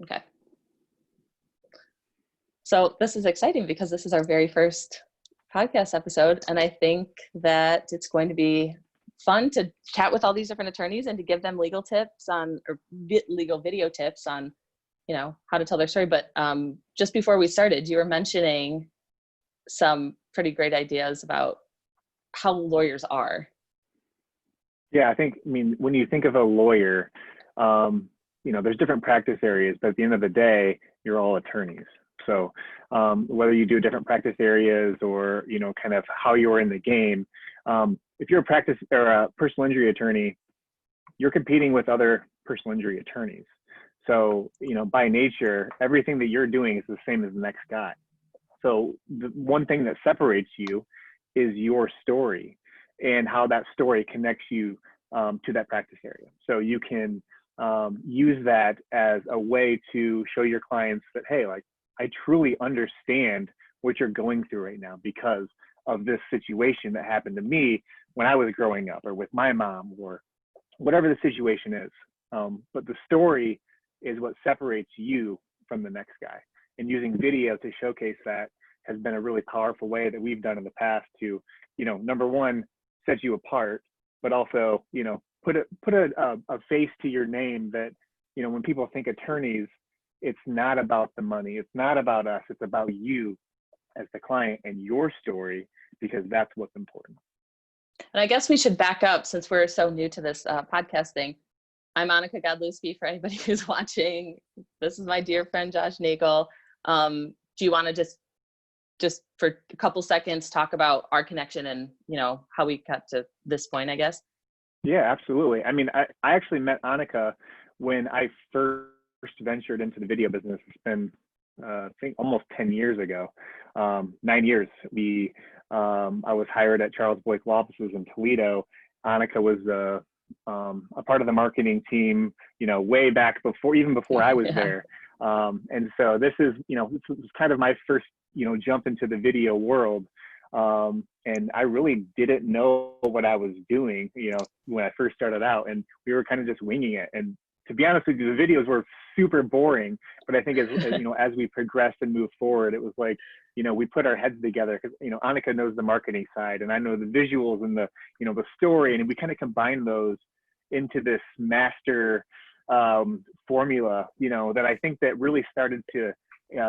Okay. So this is exciting because this is our very first podcast episode. And I think that it's going to be fun to chat with all these different attorneys and to give them legal tips on, or legal video tips on, how to tell their story. But just before we started, you were mentioning some pretty great ideas about how lawyers are. Yeah, when you think of a lawyer, there's different practice areas, but at the end of the day, you're all attorneys. So whether you do different practice areas or, kind of how you're in the game, if you're a practice or a personal injury attorney, you're competing with other personal injury attorneys. So, by nature, everything that you're doing is the same as the next guy. So the one thing that separates you is your story and how that story connects you to that practice area. So you can use that as a way to show your clients that, hey, like, I truly understand what you're going through right now because of this situation that happened to me when I was growing up, or with my mom, or whatever the situation is. But the story is what separates you from the next guy. And using video to showcase that has been a really powerful way that we've done in the past to, number one, set you apart, but also, put a face to your name that, when people think attorneys, it's not about the money. It's not about us. It's about you as the client and your story, because that's what's important. And I guess we should back up since we're so new to this podcast thing. I'm Anneke Godlewski for anybody who's watching. This is my dear friend, Josh Nagel. Do you want to just for a couple seconds talk about our connection and, how we got to this point, I guess? Yeah, absolutely. I actually met Anneke when I first ventured into the video business. It's been, I think, almost 10 years ago, 9 years. I was hired at Charles Blake Law Offices in Toledo. Anneke was a part of the marketing team, way back before I was there. And so this is, this was kind of my first, jump into the video world. And I really didn't know what I was doing, when I first started out, and we were kind of just winging it. And to be honest with you, the videos were super boring, but I think as as we progressed and moved forward, it was like, we put our heads together because, Anneke knows the marketing side and I know the visuals and the, the story, and we kind of combined those into this master formula, that I think that really started to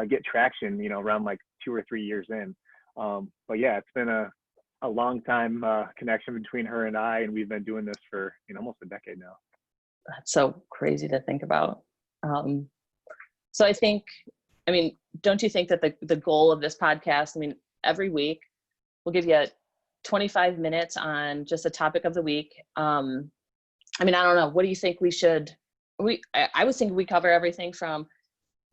get traction, around like 2 or 3 years in. But yeah, it's been a long time connection between her and I, and we've been doing this for almost a decade now. That's so crazy to think about. So I think, don't you think that the goal of this podcast, every week we'll give you 25 minutes on just a topic of the week. I don't know. What do you think we should, I was thinking we cover everything from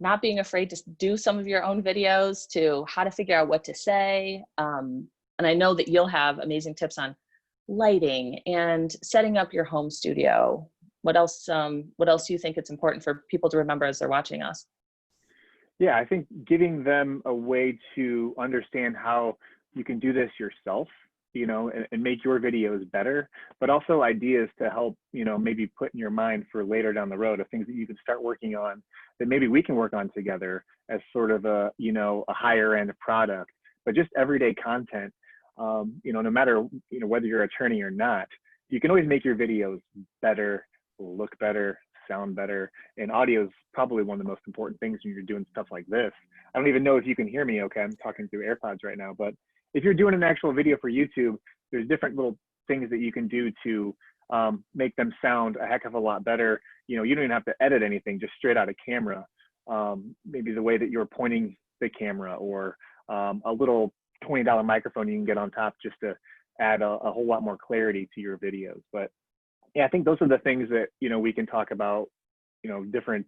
not being afraid to do some of your own videos to how to figure out what to say. And I know that you'll have amazing tips on lighting and setting up your home studio. What else do you think it's important for people to remember as they're watching us? Yeah, I think giving them a way to understand how you can do this yourself, and make your videos better, but also ideas to help, maybe put in your mind for later down the road of things that you can start working on that maybe we can work on together as sort of a higher end product, but just everyday content. No matter, whether you're an attorney or not, you can always make your videos better, look better, sound better. And audio is probably one of the most important things when you're doing stuff like this. I don't even know if you can hear me okay. I'm talking through AirPods right now, but if you're doing an actual video for YouTube, there's different little things that you can do to make them sound a heck of a lot better. You don't even have to edit anything, just straight out of camera. Maybe the way that you're pointing the camera, or a little $20 microphone you can get on top just to add a whole lot more clarity to your videos. But yeah, I think those are the things that, we can talk about, different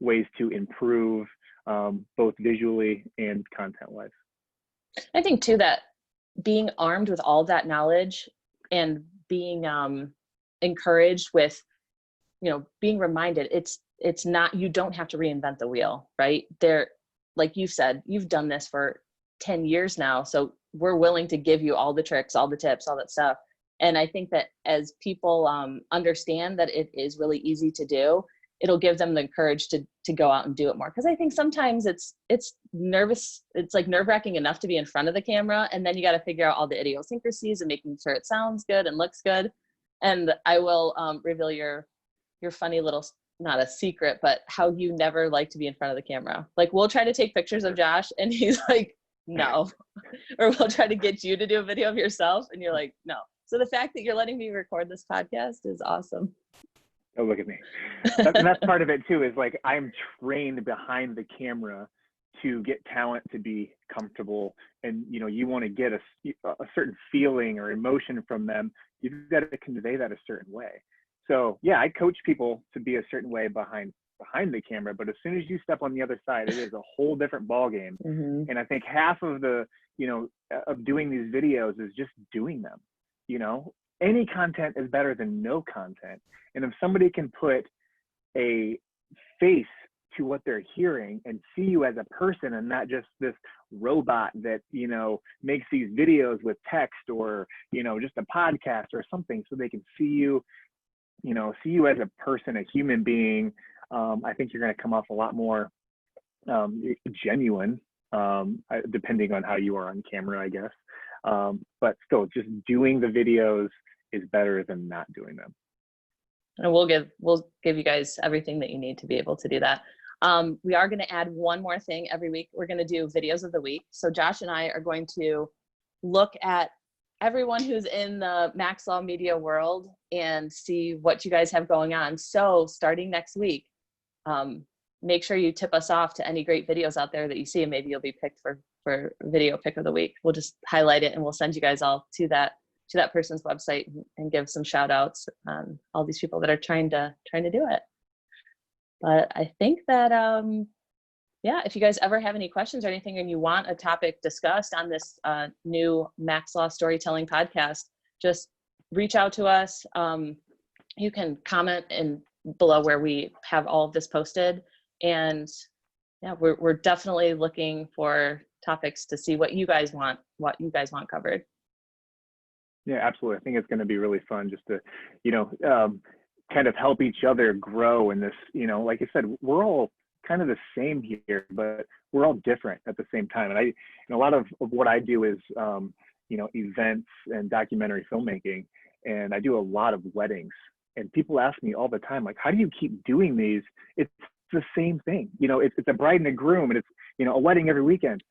ways to improve both visually and content-wise. I think too that being armed with all that knowledge and being encouraged with, being reminded it's not, you don't have to reinvent the wheel, right? Like you said, you've done this for 10 years now. So we're willing to give you all the tricks, all the tips, all that stuff. And I think that as people understand that it is really easy to do, it'll give them the courage to go out and do it more. Cause I think sometimes it's nervous. It's like nerve-wracking enough to be in front of the camera. And then you got to figure out all the idiosyncrasies and making sure it sounds good and looks good. And I will reveal your funny little, not a secret, but how you never like to be in front of the camera. Like we'll try to take pictures of Josh and he's like, no. Or we'll try to get you to do a video of yourself and you're like, no. So the fact that you're letting me record this podcast is awesome. Oh, look at me. And that's part of it too, is like, I'm trained behind the camera to get talent to be comfortable. And, you know, you want to get a certain feeling or emotion from them. You've got to convey that a certain way. So yeah, I coach people to be a certain way behind the camera, but as soon as you step on the other side, it is a whole different ballgame. And I think half of the, you know, of doing these videos is just doing them. You know, any content is better than no content. And if somebody can put a face to what they're hearing and see you as a person and not just this robot that, you know, makes these videos with text or, you know, just a podcast or something, so they can see you, you know, see you as a person, a human being, I think you're going to come off a lot more genuine, depending on how you are on camera, I guess. But still, just doing the videos is better than not doing them. And we'll give you guys everything that you need to be able to do that. We are going to add one more thing every week. We're going to do videos of the week. So Josh and I are going to look at everyone who's in the Max Law Media world and see what you guys have going on. So starting next week, make sure you tip us off to any great videos out there that you see, and maybe you'll be picked for video pick of the week. We'll just highlight it and we'll send you guys all to that person's website and give some shout outs on all these people that are trying to do it. But I think that, yeah, if you guys ever have any questions or anything and you want a topic discussed on this new Max Law Storytelling podcast, just reach out to us. You can comment below where we have all of this posted. And yeah, we're definitely looking for topics to see what you guys want covered. Yeah, absolutely. I think it's going to be really fun just to, you know, kind of help each other grow in this, you know, like I said, we're all kind of the same here, but we're all different at the same time. And a lot of what I do is, you know, events and documentary filmmaking, and I do a lot of weddings. And people ask me all the time, like, how do you keep doing these? It's the same thing. You know, it's a bride and a groom, and it's, you know, a wedding every weekend.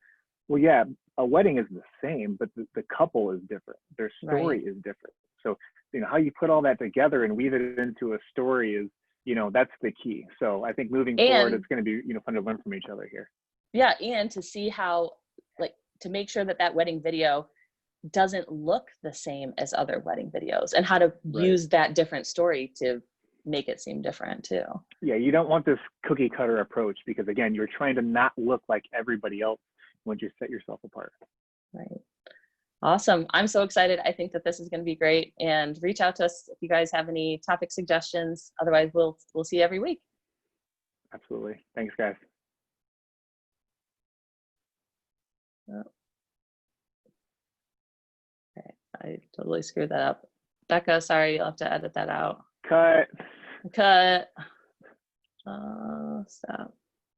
Well, yeah, a wedding is the same, but the couple is different. Their story is different. So, you know, how you put all that together and weave it into a story is, you know, that's the key. So I think moving forward, it's going to be, you know, fun to learn from each other here. Yeah. And to see how, like, to make sure that wedding video doesn't look the same as other wedding videos, and how to use that different story to make it seem different too. Yeah. You don't want this cookie cutter approach, because again, you're trying to not look like everybody else once you set yourself apart. Right. Awesome. I'm so excited. I think that this is going to be great, and reach out to us if you guys have any topic suggestions. Otherwise, we'll see you every week. Absolutely. Thanks, guys. Oh. Okay. I totally screwed that up. Becca, sorry, you'll have to edit that out. Cut. Stop.